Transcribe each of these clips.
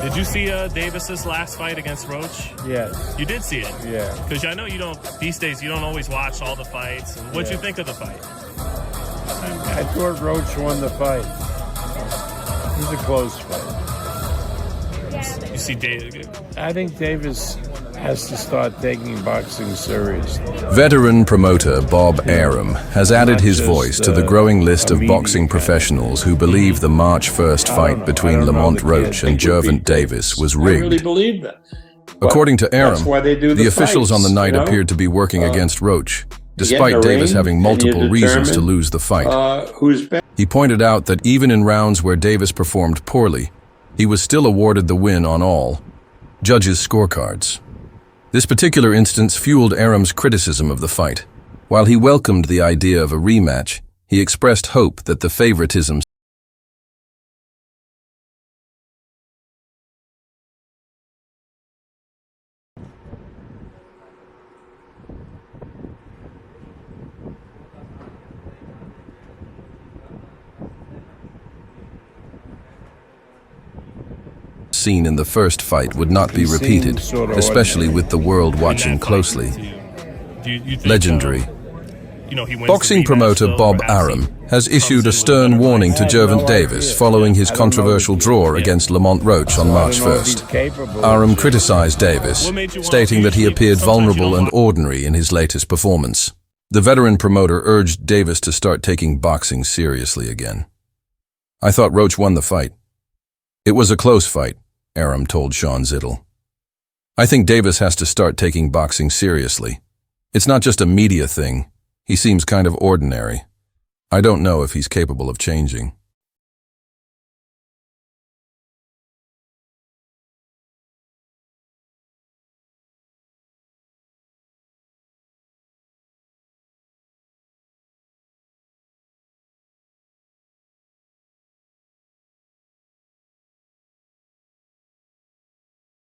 Did you see Davis's last fight against Roach? Yes. You did see it? Yeah. Because I know you don't, these days, you don't always watch all the fights. And what'd you think of the fight? I thought Roach won the fight. It was a close fight. You see Davis? I think Davis has to start taking boxing seriously. Veteran promoter Bob Arum has added his voice to the growing list of boxing professionals who believe the March 1st fight between Lamont Roach and I Gervonta was really rigged. believe that. According to Arum, That's why they do the officials fights, on the night you know? appeared to be working against Roach, in despite the Davis ring, having and multiple you reasons to determine, lose the fight. Who's better? He pointed out that even in rounds where Davis performed poorly, he was still awarded the win on all judges' scorecards. This particular instance fueled Arum's criticism of the fight. While he welcomed the idea of a rematch, he expressed hope that the favoritism seen in the first fight would not be repeated, especially with the world watching closely. You think, Legendary. He wins Boxing the rematch, promoter though, Bob perhaps he Arum has comes issued in a with stern better warning to fight. Gervonta following his controversial draw against Lamont Roach on March 1st. Arum criticized Davis, stating that he appeared vulnerable and ordinary in his latest performance. The veteran promoter urged Davis to start taking boxing seriously again. "I thought Roach won the fight. It was a close fight," Arum told Sean Zittel. "I think Davis has to start taking boxing seriously. It's not just a media thing. He seems kind of ordinary. I don't know if he's capable of changing."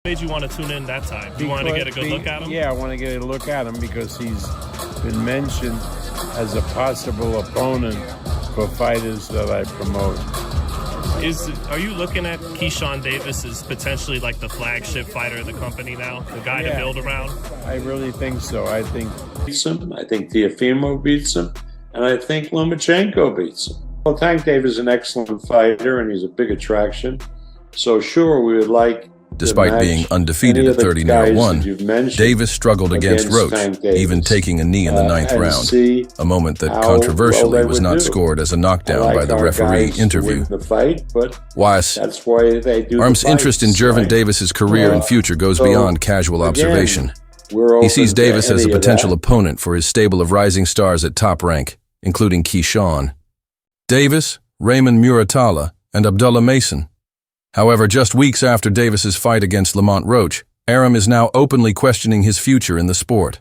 What made you want to tune in that time? You wanted to get a good look at him? Yeah, I want to get a look at him because he's been mentioned as a possible opponent for fighters that I promote. Are you looking at Keyshawn Davis as potentially like the flagship fighter of the company now? The guy to build around? I really think so. I think Beats him. I think Teofimo beats him. And I think Lomachenko beats him. Well, Tank Davis is an excellent fighter, and he's a big attraction. So sure, we would like Despite being undefeated at 30-1, Davis struggled against Roach, even taking a knee in the ninth round, a moment that controversially was not scored as a knockdown by the referee interview. Whilst Arum's interest in Gervonta's career and future goes beyond casual observation. He sees Davis as a potential opponent for his stable of rising stars at top rank, including Keyshawn Davis, Raymond Muratalla, and Abdullah Mason. However, just weeks after Davis's fight against Lamont Roach, Arum is now openly questioning his future in the sport.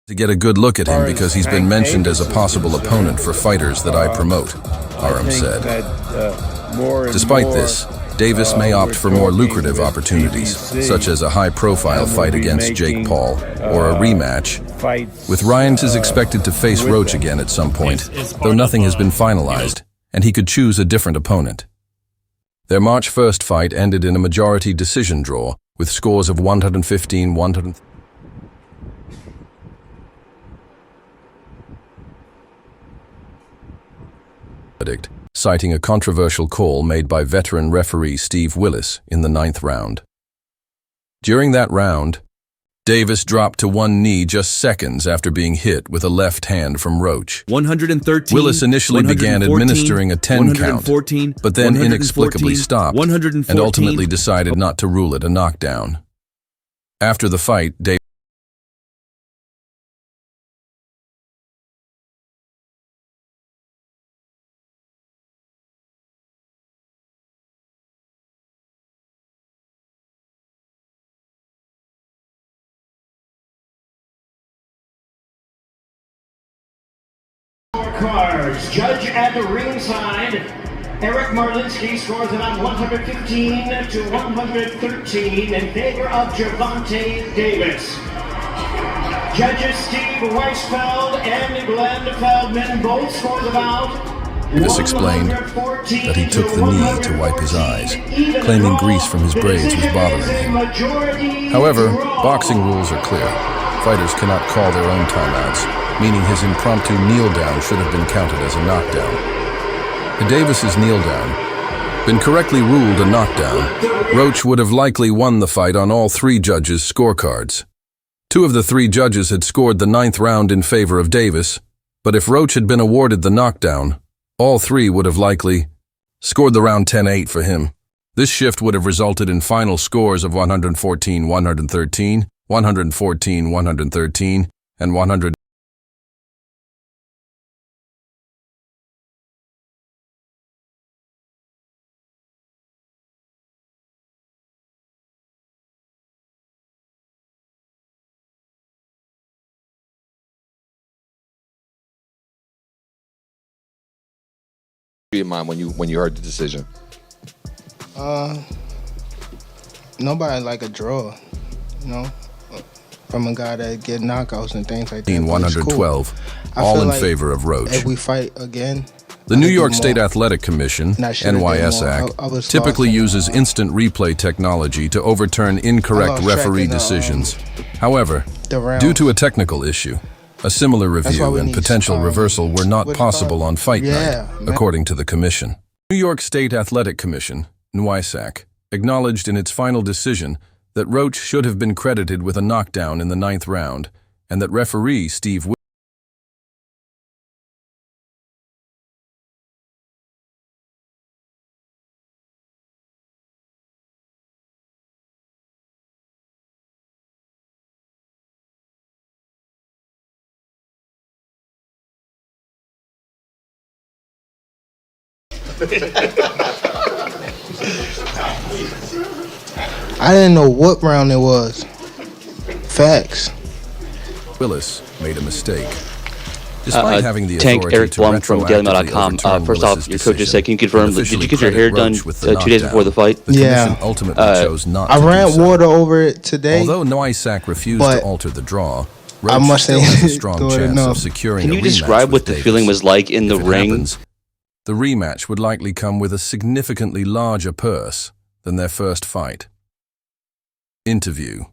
To get a good look at him because he's been mentioned as a possible opponent for fighters that I promote, Arum said. Despite this, Davis may opt for more lucrative opportunities, such as a high-profile fight against Jake Paul or a rematch, with Ryans is expected to face Roach again at some point, though nothing has been finalized, and he could choose a different opponent. Their March 1st fight ended in a majority decision draw, with scores of 115-100. Citing a controversial call made by veteran referee Steve Willis in the ninth round. During that round, Davis dropped to one knee just seconds after being hit with a left hand from Roach. 113, Willis initially began administering a 10 count, but then inexplicably stopped and ultimately decided not to rule it a knockdown. After the fight, Davis Cards, judge at the ringside, Eric Marlinski scores it on 115 to 113 in favor of GervontaDavis. Judges Steve Weisfeld and Glenn Feldman both score the bout. Davis explained that he took the knee to wipe his eyes, claiming grease from his braids was bothering him. However, boxing rules are clear. Fighters cannot call their own timeouts, meaning his impromptu kneel-down should have been counted as a knockdown. Had Davis's kneel-down been correctly ruled a knockdown, Roach would have likely won the fight on all three judges' scorecards. Two of the three judges had scored the 9th round in favor of Davis, but if Roach had been awarded the knockdown, all three would have likely scored the round 10-8 for him. This shift would have resulted in final scores of 114-113, 114-113, and 100. In mind when you heard the decision? Nobody like a draw, you know, from a guy that get knockouts and things like that. 112, cool. all in like favor of Roach. If we fight again, The New York State Athletic Commission, NYSAC, typically uses instant replay technology to overturn incorrect referee decisions. However, due to a technical issue, a similar review and potential reversal were not possible on fight night, according to the commission. New York State Athletic Commission, NYSAC, acknowledged in its final decision that Roach should have been credited with a knockdown in the 9th round, and that referee Steve I didn't know what round it was. Facts. Willis made a mistake. Despite having the Tank authority Eric to Blum from DailyMail.com. First off, your coach just said, can you confirm, did you get your hair done 2 days before the fight? The commission ultimately chose not I to ran do so. water over it today. Although NYSAC refused to alter the draw, I Roach must still say has a strong chance enough. of securing Can a you rematch describe with what the Davis. feeling was like in the If it ring? happens, the rematch would likely come with a significantly larger purse than their first fight. Interview.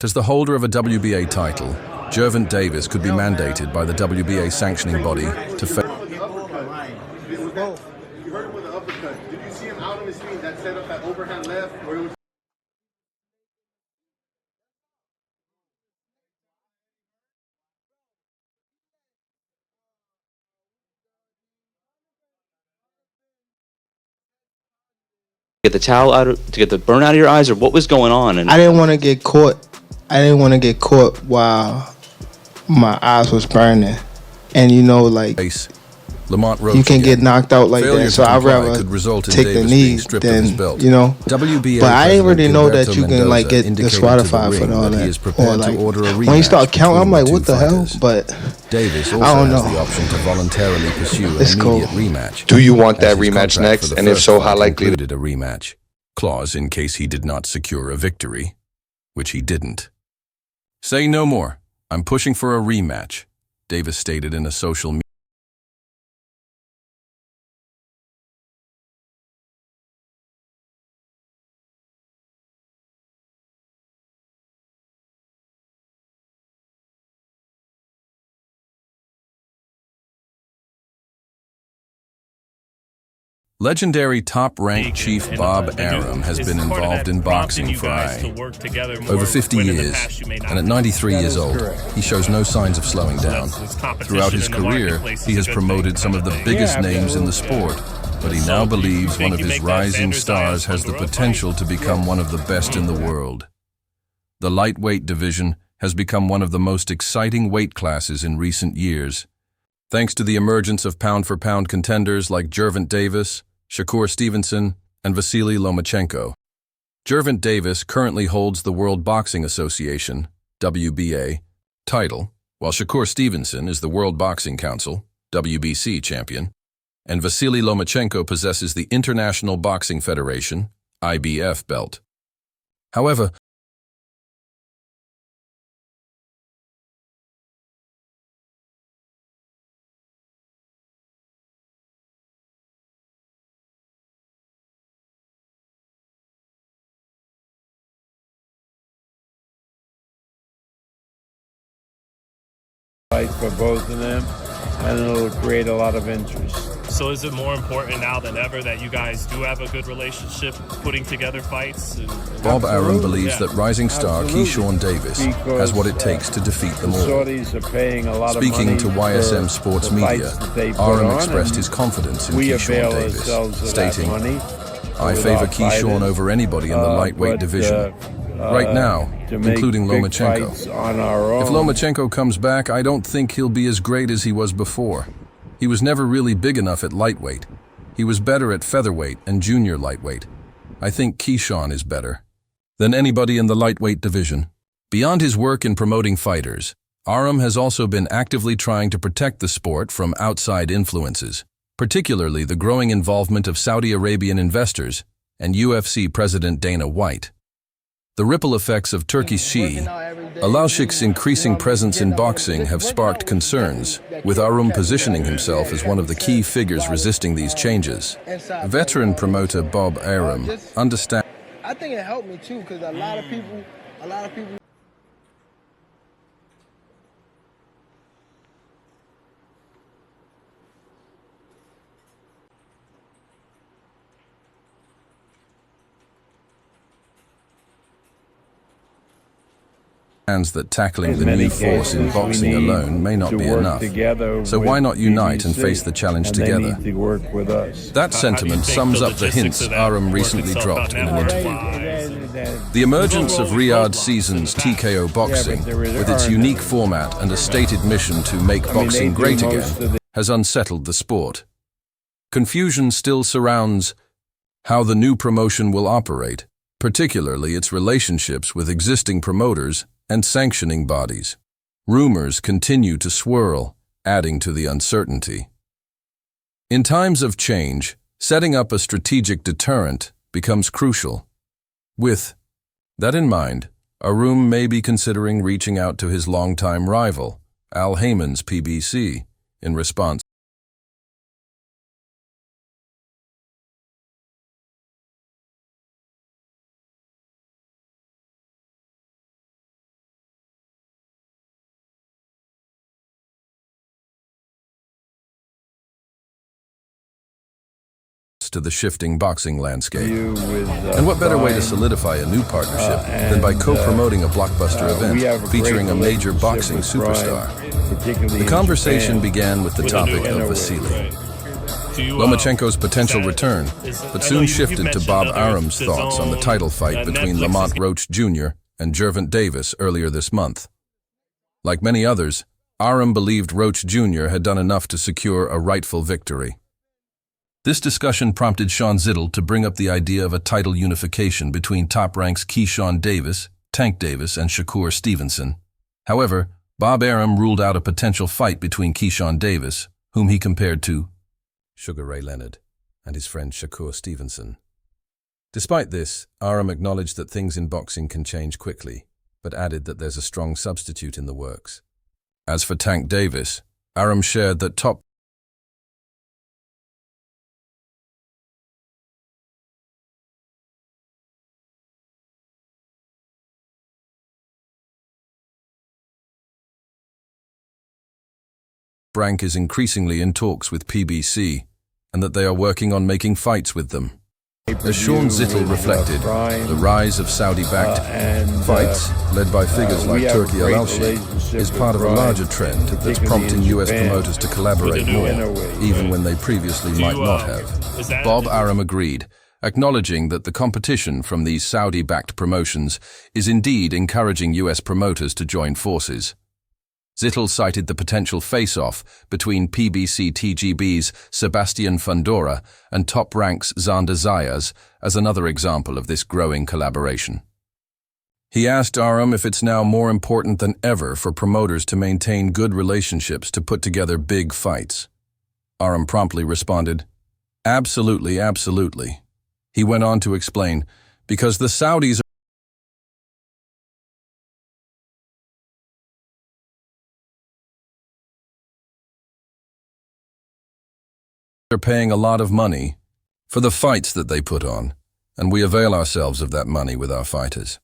As the holder of a WBA title, GervontaDavis could be mandated by the WBA sanctioning body to face. You heard him with the uppercut. Did you see him out on his feet that set up that overhand left? Or it was Get the towel out to get the burn out of your eyes, or what was going on? And I didn't want to get caught. I didn't want to get caught while my eyes was burning. And you know, like, Lamont Roach you can get knocked out like Failure that. to So I'd comply rather could result in take the Davis knee being stripped of his than, belt. you know. WBA But I didn't really President know that Gilberto you can like Mendoza get indicated disqualified to the for ring all that he that. is prepared Or like, to order a when you rematch start counting, I'm between like, the what two the hell? fighters. But Davis also I don't has know. the option to voluntarily pursue an It's cool. immediate rematch. Do you want that as his rematch contract next? for the And if first so, fight how likely? included a rematch clause in case he did not secure a victory, which he didn't. Say no more. I'm pushing for a rematch, Davis stated in a social media. Legendary top-ranked chief Bob Arum has been involved in boxing for over 50 years, and at 93 years old, he shows no signs of slowing down. Throughout his career, he has promoted some of the biggest names in the sport, but he now believes one of his rising stars has the potential to become one of the best in the world. The lightweight division has become one of the most exciting weight classes in recent years, thanks to the emergence of pound-for-pound contenders like GervontaDavis, Shakur Stevenson, and Vasily Lomachenko. GervontaDavis currently holds the World Boxing Association, WBA, title, while Shakur Stevenson is the World Boxing Council, WBC champion. and Vasily Lomachenko possesses the International Boxing Federation, IBF belt. However, fight for both of them, and it'll create a lot of interest. So is it more important now than ever that you guys do have a good relationship putting together fights? Bob Arum believes that rising star Keyshawn Davis has what it takes to defeat them all. Saudis are paying a lot Speaking of to money YSM Sports Media, Arum expressed his confidence in Keyshawn Davis, stating, "I favor Keyshawn over anybody in the lightweight division. Right now, including Lomachenko. If Lomachenko comes back, I don't think he'll be as great as he was before. He was never really big enough at lightweight. He was better at featherweight and junior lightweight. I think Keyshawn is better than anybody in the lightweight division." Beyond his work in promoting fighters, Arum has also been actively trying to protect the sport from outside influences, particularly the growing involvement of Saudi Arabian investors and UFC President Dana White. The ripple effects of Turkey's Xi, Al-Sheikh's increasing presence in boxing have sparked concerns, with Arum positioning himself as one of the key figures resisting these changes. Veteran promoter Bob Arum understands. I think it helped me too, because a lot of people that tackling the new force in boxing alone may not be enough. So why not unite and face the challenge together? That sentiment sums up the hints Arum recently dropped in an interview. The emergence of Riyadh Seasons TKO Boxing, with its unique format and a stated mission to make boxing great again, has unsettled the sport. Confusion still surrounds how the new promotion will operate, particularly its relationships with existing promoters and sanctioning bodies. Rumors continue to swirl, adding to the uncertainty. In times of change, setting up a strategic deterrent becomes crucial. With that in mind, Arum may be considering reaching out to his longtime rival, Al Haymon's PBC, in response. To the shifting boxing landscape. And what better way to solidify a new partnership than by co-promoting a blockbuster event featuring a major boxing superstar? The conversation began with the topic of Vasily Lomachenko's potential return, but soon shifted to Bob Arum's thoughts on the title fight between Lamont Roach Jr. and GervontaDavis earlier this month. Like many others, Arum believed Roach Jr. had done enough to secure a rightful victory. This discussion prompted Sean Zittel to bring up the idea of a title unification between Top Rank's Keyshawn Davis, Tank Davis, and Shakur Stevenson. However, Bob Arum ruled out a potential fight between Keyshawn Davis, whom he compared to Sugar Ray Leonard, and his friend Shakur Stevenson. Despite this, Arum acknowledged that things in boxing can change quickly, but added that there's a strong substitute in the works. As for Tank Davis, Arum shared that Top Rank is increasingly in talks with PBC, and that they are working on making fights with them. As Sean Zittel reflected, the rise of Saudi-backed fights, led by figures like Turki Al-Sheikh, is part of a larger trend that's prompting US promoters to collaborate more, even when they previously might not have. Bob Arum agreed, acknowledging that the competition from these Saudi-backed promotions is indeed encouraging US promoters to join forces. Zittel cited the potential face-off between PBC TGB's Sebastian Fundora and Top Rank's Xander Zayas as another example of this growing collaboration. He asked Arum if it's now more important than ever for promoters to maintain good relationships to put together big fights. Arum promptly responded, "Absolutely, absolutely." He went on to explain, "Because the Saudis are paying a lot of money for the fights that they put on, and we avail ourselves of that money with our fighters.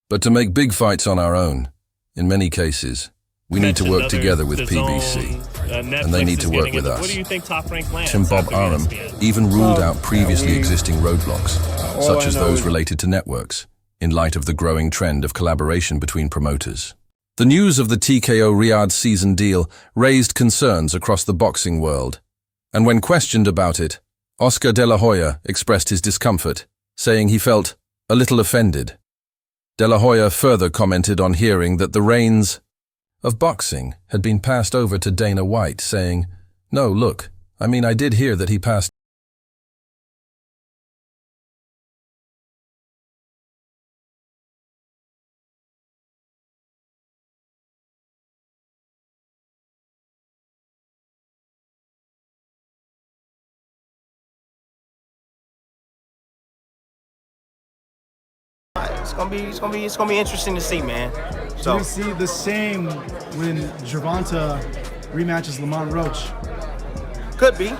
But to make big fights on our own, in many cases, we need to work together with PBC, and they need to work with us." What do you think Top Rank lands? Tim Bob Arum even ruled out previously existing roadblocks, such as those related to networks, in light of the growing trend of collaboration between promoters. The news of the TKO Riyadh season deal raised concerns across the boxing world, and when questioned about it, Oscar De La Hoya expressed his discomfort, saying he felt a little offended. De La Hoya further commented on hearing that the reins of boxing had been passed over to Dana White, saying, "No, look, I mean, I did hear that he passed It's gonna be interesting to see, man. So do we see the same when Gervonta rematches Lamont Roach? Could be,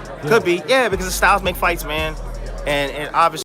yeah, because the styles make fights, man, and obviously.